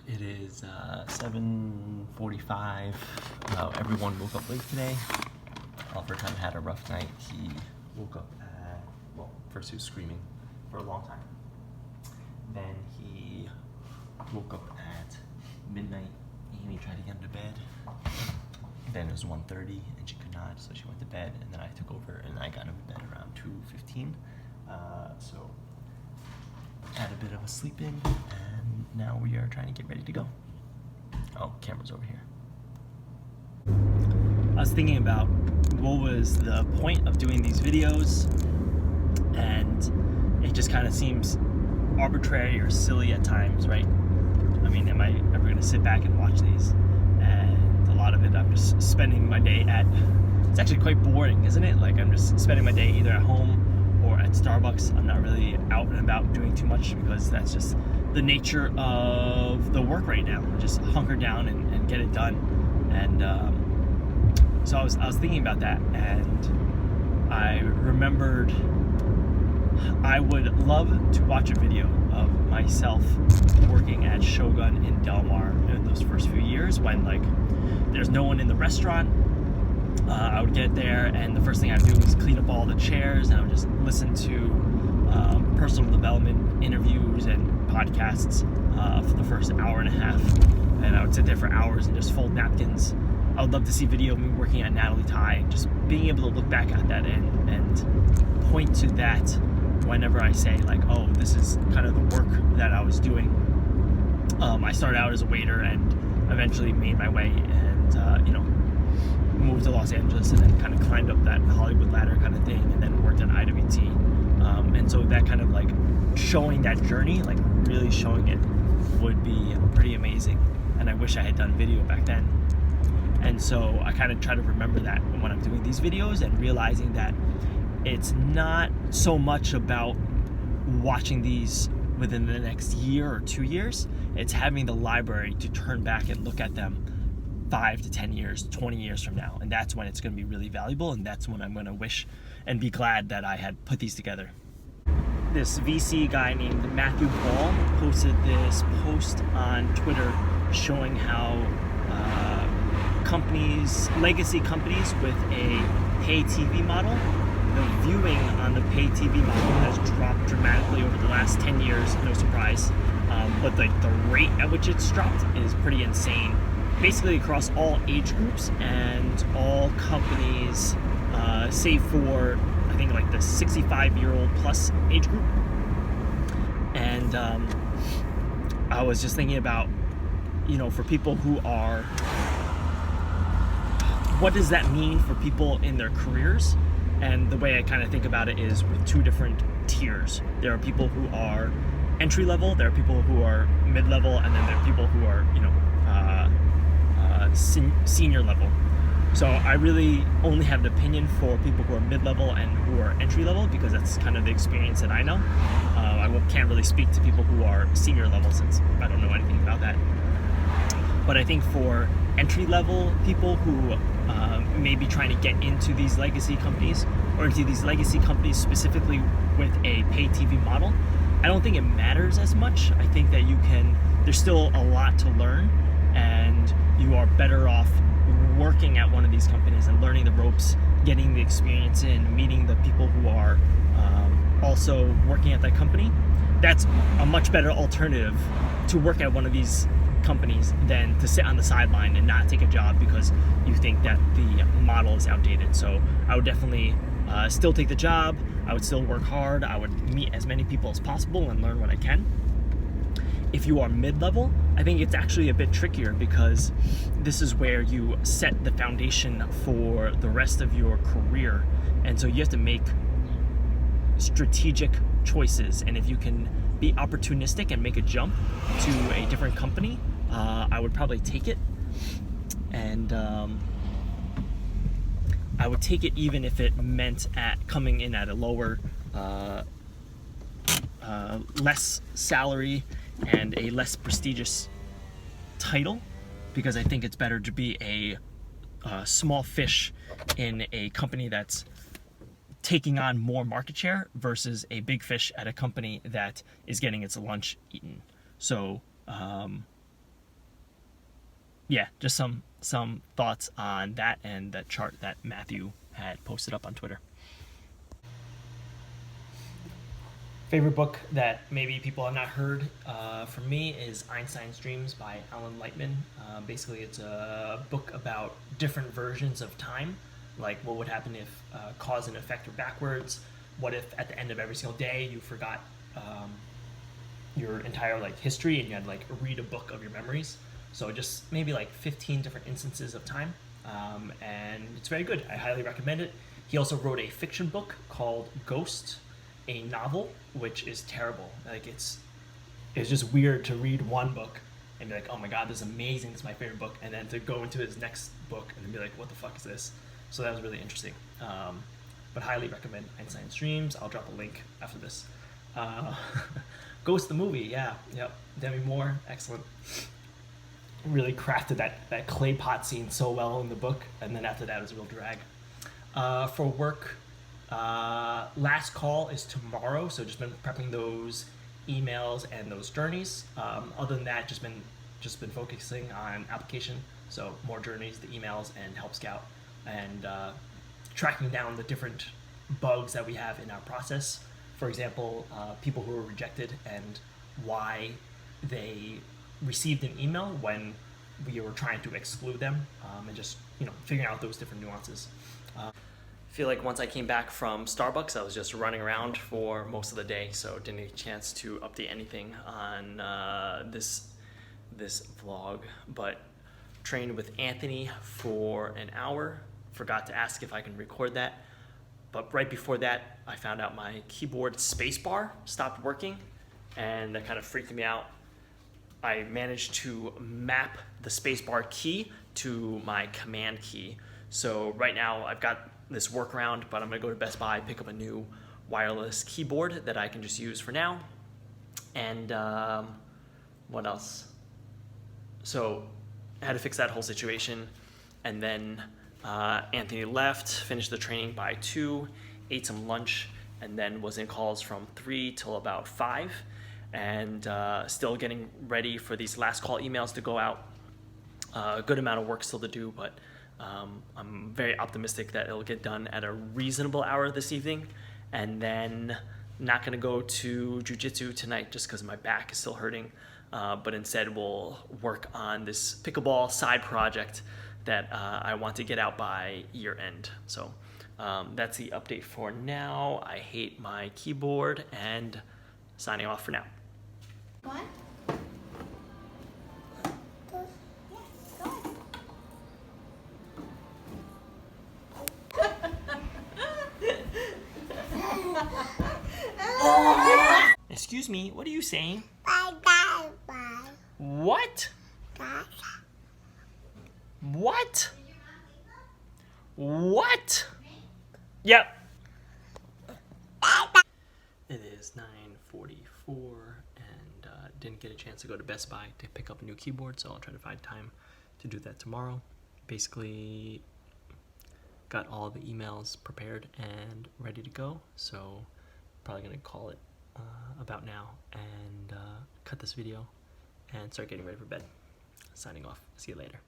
It is 7:45. Everyone woke up late today. Oliver kind of had a rough night. He woke up at, well, first he was screaming for a long time. Then he woke up at midnight. Amy tried to get him to bed. Then it was 1:30 and she could not, so she went to bed. And then I took over and I got him to bed around 2:15. So had a bit of a sleep in, and now we are trying to get ready to go. Oh, camera's over here. I was thinking about what was the point of doing these videos, and it just kind of seems arbitrary or silly at times, right? I mean, am I ever going to sit back and watch these? And a lot of it, I'm just spending my day at, it's actually quite boring, isn't it? Like, I'm just spending my day either at home or at Starbucks. I'm not really out and about doing too much because that's just the nature of the work right now. Just hunker down and get it done. And so I was thinking about that, and I remembered I would love to watch a video of myself working at Shogun in Del Mar in those first few years when, like, there's no one in the restaurant. I would get there, and the first thing I'd do was clean up all the chairs, and I would just listen to personal development interviews and podcasts for the first hour and a half. And I would sit there for hours and just fold napkins. I would love to see video of me working at Natalie Ty, just being able to look back at that and point to that whenever I say, like, oh, this is kind of the work that I was doing. I started out as a waiter and eventually made my way and, moved to Los Angeles and then kind of climbed up that Hollywood ladder kind of thing, and then worked at IWT. And so that kind of, like, showing that journey, like really showing it, would be pretty amazing. And I wish I had done video back then. And so I kind of try to remember that when I'm doing these videos, and realizing that it's not so much about watching these within the next year or 2 years. It's having the library to turn back and look at them 5 to 10 years, 20 years from now. And that's when it's going to be really valuable, and that's when I'm going to wish and be glad that I had put these together. This VC guy named Matthew Ball posted this post on Twitter showing how legacy companies with a pay TV model, the viewing on the pay TV model has dropped dramatically over the last 10 years, no surprise. But the rate at which it's dropped is pretty insane. Basically across all age groups and all companies, save for, I think, like the 65-year-old plus age group. And I was just thinking about, for people who are, what does that mean for people in their careers? And the way I kind of think about it is with two different tiers. There are people who are entry level, there are people who are mid-level, and then there are people who are, senior level. So I really only have an opinion for people who are mid-level and who are entry level, because that's kind of the experience that I know. I can't really speak to people who are senior level since I don't know anything about that. But I think for entry level people who may be trying to get into these legacy companies, or into these legacy companies specifically with a pay TV model, I don't think it matters as much. I think that there's still a lot to learn, and you are better off working at one of these companies and learning the ropes, getting the experience in, meeting the people who are also working at that company. That's a much better alternative to work at one of these companies than to sit on the sideline and not take a job because you think that the model is outdated. So I would definitely still take the job. I would still work hard. I would meet as many people as possible and learn what I can. If you are mid-level, I think it's actually a bit trickier, because this is where you set the foundation for the rest of your career. And so you have to make strategic choices. And if you can be opportunistic and make a jump to a different company, I would probably take it. And I would take it even if it meant coming in at a lower, less salary and a less prestigious title, because I think it's better to be a small fish in a company that's taking on more market share versus a big fish at a company that is getting its lunch eaten. So yeah, just some thoughts on that and that chart that Matthew had posted up on Twitter. Favorite book that maybe people have not heard from me is Einstein's Dreams by Alan Lightman. Basically, it's a book about different versions of time, like what would happen if cause and effect were backwards. What if at the end of every single day you forgot your entire like history and you had to like read a book of your memories. So just maybe like 15 different instances of time, and it's very good. I highly recommend it. He also wrote a fiction book called Ghost, a novel, which is terrible. Like it's just weird to read one book and be like, oh my god, this is amazing, this is my favorite book, and then to go into his next book and be like, what the fuck is this? So that was really interesting. But highly recommend Einstein's Dreams. I'll drop a link after this. Ghost the movie, yeah, yep. Demi Moore, excellent. Really crafted that clay pot scene so well in the book, and then after that it was a real drag. For work, last call is tomorrow, so just been prepping those emails and those journeys. Other than that, just been focusing on application, so more journeys, the emails, and Help Scout, and tracking down the different bugs that we have in our process. For example, people who were rejected and why they received an email when we were trying to exclude them, and just figuring out those different nuances. I feel like once I came back from Starbucks, I was just running around for most of the day, so didn't get a chance to update anything on this vlog. But trained with Anthony for an hour. Forgot to ask if I can record that. But right before that, I found out my keyboard spacebar stopped working, and that kind of freaked me out. I managed to map the spacebar key to my command key. So right now I've got this workaround, but I'm gonna go to Best Buy, pick up a new wireless keyboard that I can just use for now. And what else? So I had to fix that whole situation, and then Anthony left, finished the training by 2, ate some lunch, and then was in calls from 3 till about 5, and still getting ready for these last call emails to go out. A good amount of work still to do, but I'm very optimistic that it'll get done at a reasonable hour this evening, and then not gonna go to jiu-jitsu tonight just because my back is still hurting, but instead we'll work on this pickleball side project that I want to get out by year end. So that's the update for now. I hate my keyboard, and signing off for now. What? Excuse me, what are you saying? Bye. What? What? What? Yep. It is 9:44 and didn't get a chance to go to Best Buy to pick up a new keyboard, so I'll try to find time to do that tomorrow. Basically, got all the emails prepared and ready to go, so probably gonna call it about now and cut this video and start getting ready for bed. Signing off. See you later.